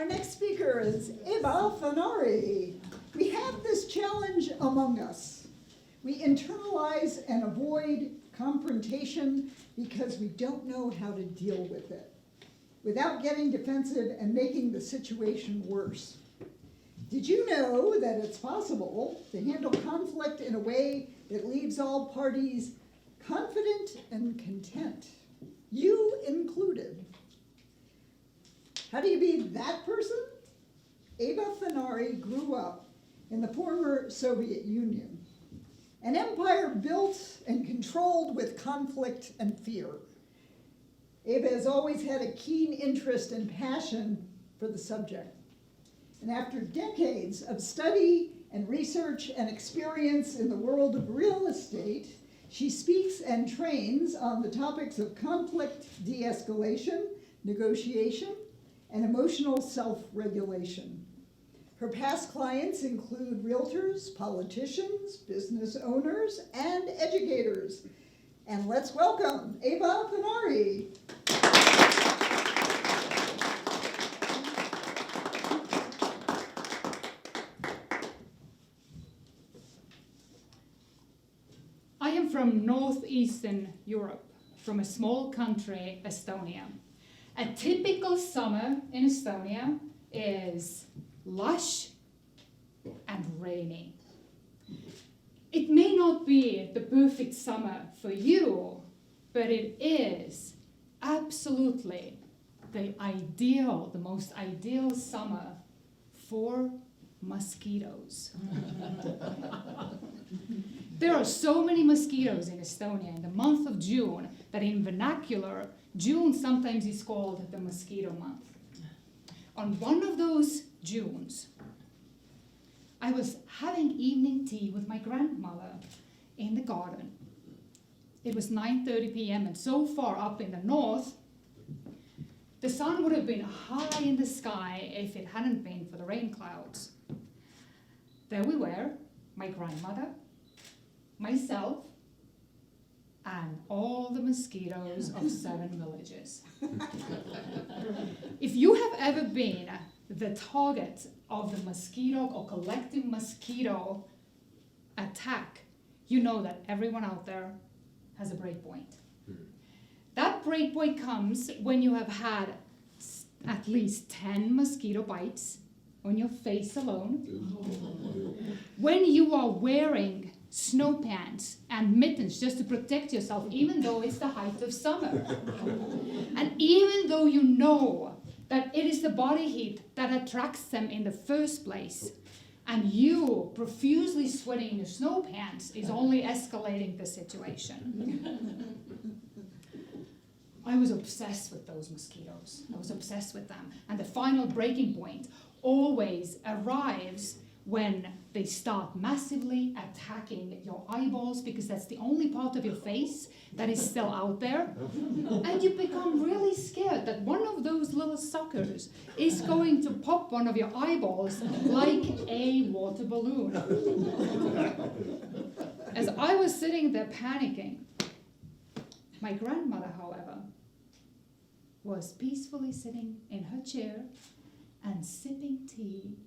Our next speaker is Fanari. We have this challenge among us. We internalize and avoid confrontation because we don't know how to deal with it, without getting defensive and making the situation worse. Did you know that it's possible to handle conflict in a way that leaves all parties confident and content, you included? How do you be that person? Fanari grew up in the former Soviet Union, an empire built and controlled with conflict and fear. Ava has always had a keen interest and passion for the subject. And after decades of study and research and experience in the world of real estate, she speaks and trains on the topics of conflict de-escalation, negotiation, and emotional self-regulation. Her past clients include realtors, politicians, business owners, and educators. And let's welcome Ava Fanari. I am from northeastern Europe, from a small country, Estonia. A typical summer in Estonia is lush and rainy. It may not be the perfect summer for you, but it is absolutely the most ideal summer for mosquitoes. There are so many mosquitoes in Estonia in the month of June that in vernacular, June sometimes is called the mosquito month. On one of those Junes, I was having evening tea with my grandmother in the garden. It was 9:30 p.m. and so far up in the north, the sun would have been high in the sky if it hadn't been for the rain clouds. There we were, my grandmother, myself, and all the mosquitoes of 7 villages. If you have ever been the target of the mosquito or collective mosquito attack, you know that everyone out there has a break point. That break point comes when you have had at least 10 mosquito bites on your face alone, when you are wearing snow pants and mittens just to protect yourself, even though it's the height of summer. And even though you know that it is the body heat that attracts them in the first place, and you profusely sweating in your snow pants is only escalating the situation. I was obsessed with those mosquitoes. I was obsessed with them. And the final breaking point always arrives when they start massively attacking your eyeballs, because that's the only part of your face that is still out there. And you become really scared that one of those little suckers is going to pop one of your eyeballs like a water balloon. As I was sitting there panicking, my grandmother, however, was peacefully sitting in her chair and sipping tea.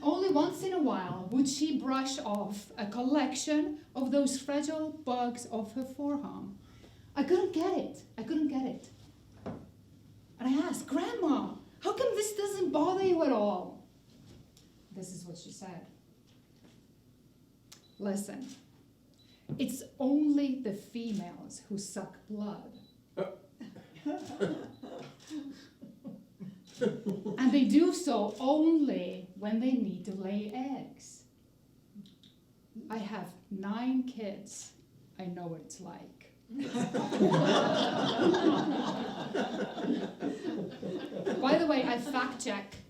Only once in a while would she brush off a collection of those fragile bugs off her forearm. I couldn't get it. And I asked, Grandma, how come this doesn't bother you at all? This is what she said. Listen, it's only the females who suck blood. And they do so only when they need to lay eggs. I have 9 kids. I know what it's like. By the way, I fact-checked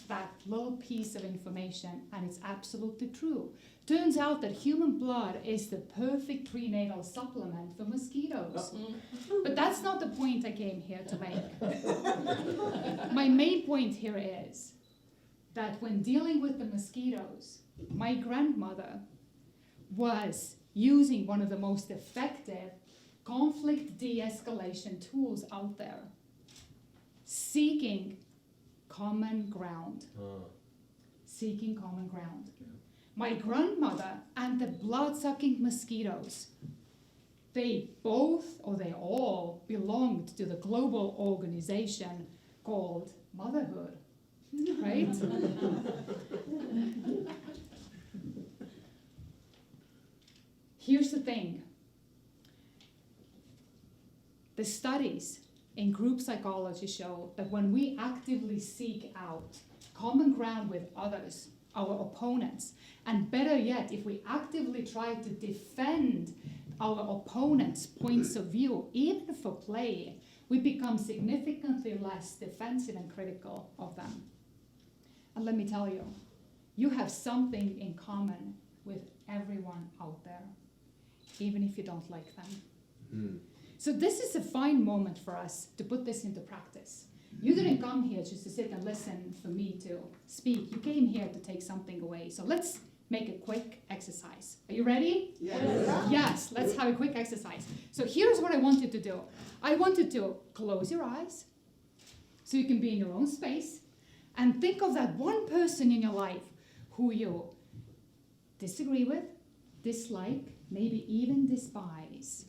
that little piece of information, and it's absolutely true. Turns out that human blood is the perfect prenatal supplement for mosquitoes. But that's not the point I came here to make. My main point here is that when dealing with the mosquitoes, my grandmother was using one of the most effective conflict de-escalation tools out there seeking common ground. Seeking common ground. My grandmother and the blood-sucking mosquitoes, they all belonged to the global organization called motherhood, right? Here's the thing. The studies in group psychology show that when we actively seek out common ground with others, our opponents, and better yet, if we actively try to defend our opponent's points of view, even for play, we become significantly less defensive and critical of them. And let me tell you, you have something in common with everyone out there, even if you don't like them. So this is a fine moment for us to put this into practice. You didn't come here just to sit and listen for me to speak. You came here to take something away. So let's make a quick exercise. Are you ready? Yes. Yes, let's have a quick exercise. So here's what I want you to do. I want you to close your eyes so you can be in your own space and think of that one person in your life who you disagree with, dislike, maybe even despise.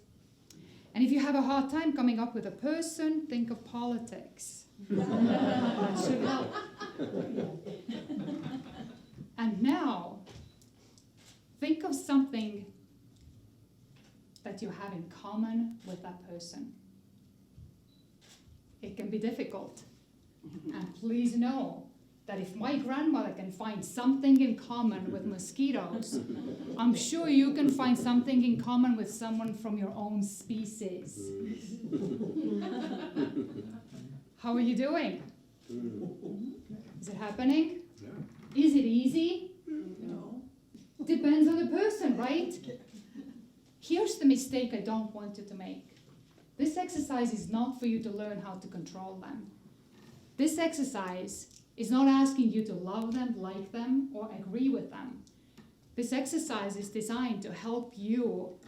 And if you have a hard time coming up with a person, think of politics. That should help. And now, think of something that you have in common with that person. It can be difficult. And please know that if my grandmother can find something in common with mosquitoes, I'm sure you can find something in common with someone from your own species. How are you doing? Is it happening? Yeah. Is it easy? No. Depends on the person, right? Here's the mistake I don't want you to make. This exercise is not for you to learn how to control them. This exercise is not asking you to love them, like them, or agree with them. This exercise is designed to help you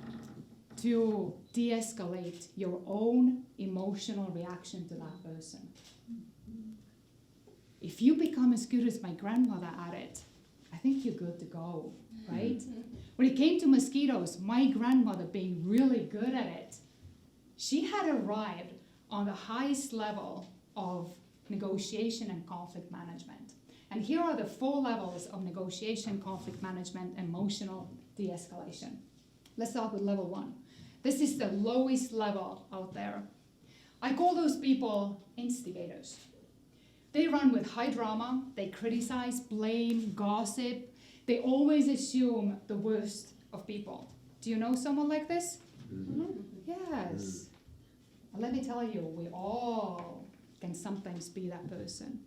to de-escalate your own emotional reaction to that person. If you become as good as my grandmother at it, I think you're good to go, right? When it came to mosquitoes, my grandmother being really good at it, she had arrived on the highest level of negotiation and conflict management. And here are the 4 levels of negotiation, conflict management, emotional de-escalation. Let's start with level 1. This is the lowest level out there. I call those people instigators. They run with high drama, they criticize, blame, gossip. They always assume the worst of people. Do you know someone like this? Yes. And let me tell you, we all can sometimes be that person,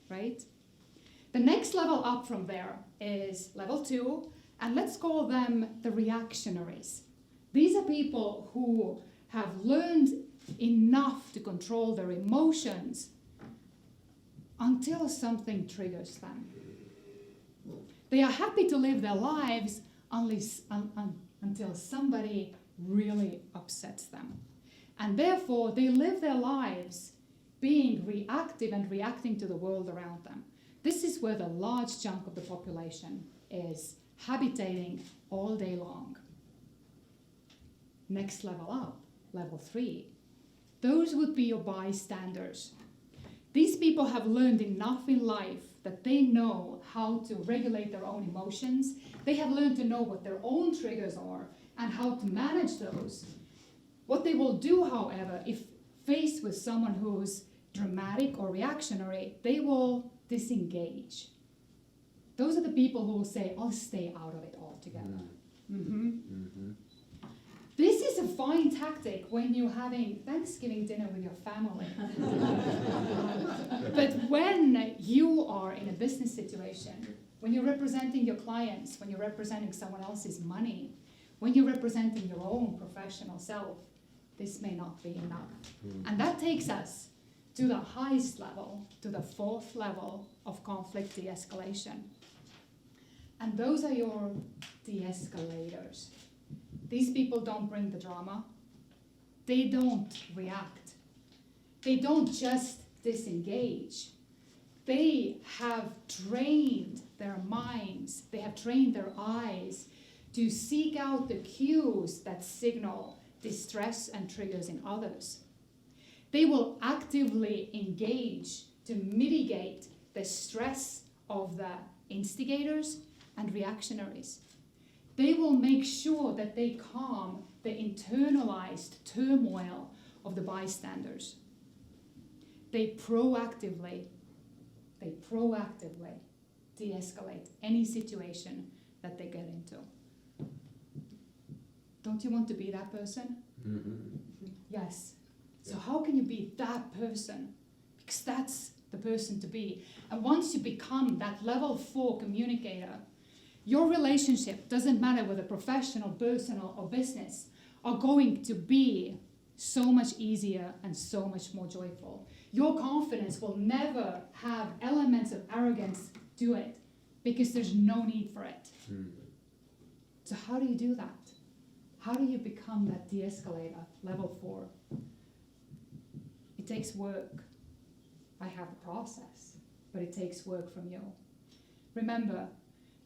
right? The next level up from there is level 2, and let's call them the reactionaries. These are people who have learned enough to control their emotions until something triggers them. They are happy to live their lives until somebody really upsets them. And therefore, they live their lives being reactive and reacting to the world around them. This is where the large chunk of the population is habitating all day long. Next level up, level 3. Those would be your bystanders. These people have learned enough in life that they know how to regulate their own emotions. They have learned to know what their own triggers are and how to manage those. What they will do, however, if faced with someone who's dramatic or reactionary, they will disengage. Those are the people who will say, I'll stay out of it altogether. This is a fine tactic when you're having Thanksgiving dinner with your family. But when you are in a business situation, when you're representing your clients, when you're representing someone else's money, when you're representing your own professional self, this may not be enough. And that takes us to the highest level, to the 4th level of conflict de-escalation. And those are your de-escalators. These people don't bring the drama. they don't react. They don't just disengage. They have trained their minds, they have trained their eyes to seek out the cues that signal distress and triggers in others. They will actively engage to mitigate the stress of the instigators and reactionaries. They will make sure that they calm the internalized turmoil of the bystanders. They proactively de-escalate any situation that they get into. Don't you want to be that person? Mm-hmm. Yes. So how can you be that person? Because that's the person to be. And once you become that level 4 communicator, your relationship, doesn't matter whether professional, personal, or business, are going to be so much easier and so much more joyful. Your confidence will never have elements of arrogance to it because there's no need for it. Mm. So how do you do that? How do you become that de-escalator, level 4? It takes work. I have the process, but it takes work from you. Remember,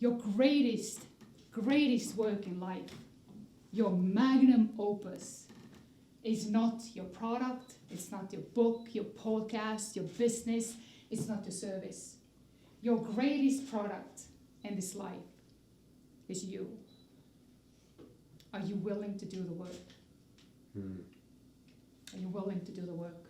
your greatest work in life, your magnum opus, is not your product, it's not your book, your podcast, your business, it's not your service. Your greatest product in this life is you. Are you willing to do the work? Mm. Are you willing to do the work?